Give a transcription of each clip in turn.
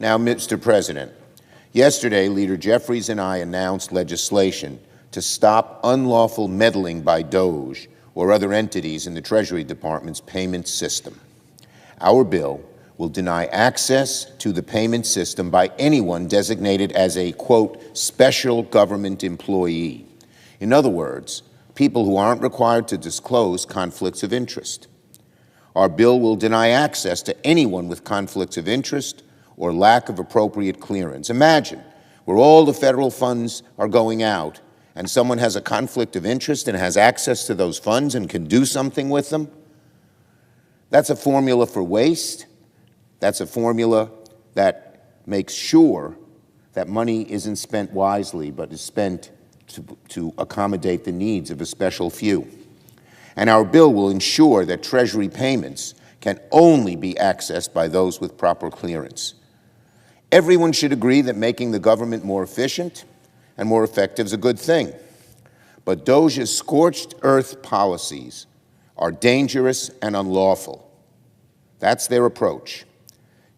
Now, Mr. President, yesterday, Leader Jeffries and I announced legislation to stop unlawful meddling by DOGE or other entities in the Treasury Department's payment system. Our bill will deny access to the payment system by anyone designated as a, quote, special government employee. In other words, people who aren't required to disclose conflicts of interest. Our bill will deny access to anyone with conflicts of interest or lack of appropriate clearance. Imagine where all the federal funds are going out and someone has a conflict of interest and has access to those funds and can do something with them. That's a formula for waste. That's a formula that makes sure that money isn't spent wisely, but is spent to accommodate the needs of a special few. And our bill will ensure that Treasury payments can only be accessed by those with proper clearance. Everyone should agree that making the government more efficient and more effective is a good thing. But DOGE's scorched earth policies are dangerous and unlawful. That's their approach.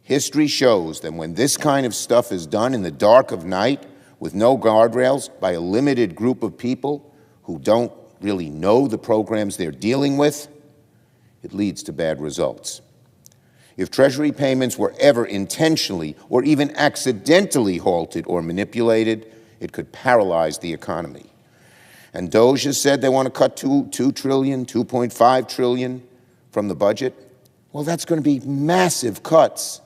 History shows that when this kind of stuff is done in the dark of night with no guardrails by a limited group of people who don't really know the programs they're dealing with, it leads to bad results. If Treasury payments were ever intentionally or even accidentally halted or manipulated, it could paralyze the economy. And DOGE has said they want to cut $2 trillion, $2.5 trillion from the budget. Well, that's going to be massive cuts,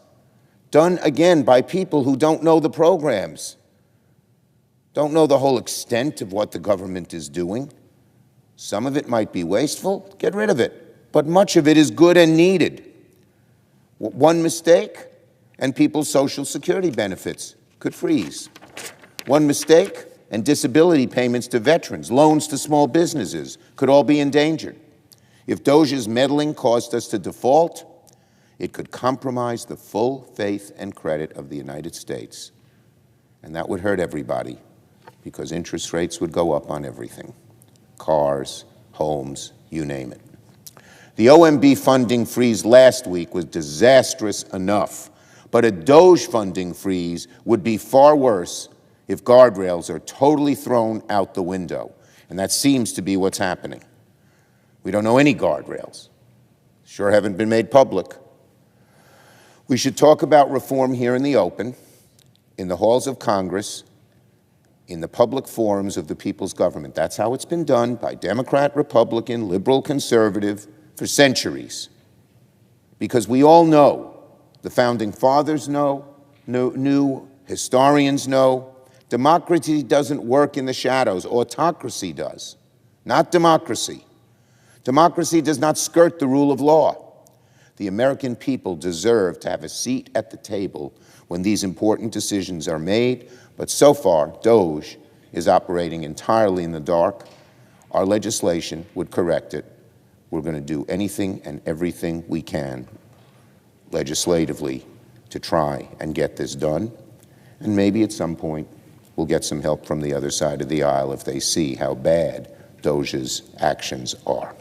done again by people who don't know the programs, don't know the whole extent of what the government is doing. Some of it might be wasteful, get rid of it, but much of it is good and needed. One mistake, and people's Social Security benefits could freeze. One mistake, and disability payments to veterans, loans to small businesses could all be endangered. If DOGE's meddling caused us to default, it could compromise the full faith and credit of the United States. And that would hurt everybody, because interest rates would go up on everything. Cars, homes, you name it. The OMB funding freeze last week was disastrous enough, but a DOGE funding freeze would be far worse if guardrails are totally thrown out the window. And that seems to be what's happening. We don't know any guardrails. Sure haven't been made public. We should talk about reform here in the open, in the halls of Congress, in the public forums of the people's government. That's how it's been done by Democrat, Republican, liberal, conservative for centuries. Because we all know, the founding fathers knew, historians know, democracy doesn't work in the shadows. Autocracy does, not democracy. Democracy does not skirt the rule of law. The American people deserve to have a seat at the table when these important decisions are made, but so far, DOGE is operating entirely in the dark. Our legislation would correct it. We're going to do anything and everything we can legislatively to try and get this done. And maybe at some point, we'll get some help from the other side of the aisle if they see how bad DOGE's actions are.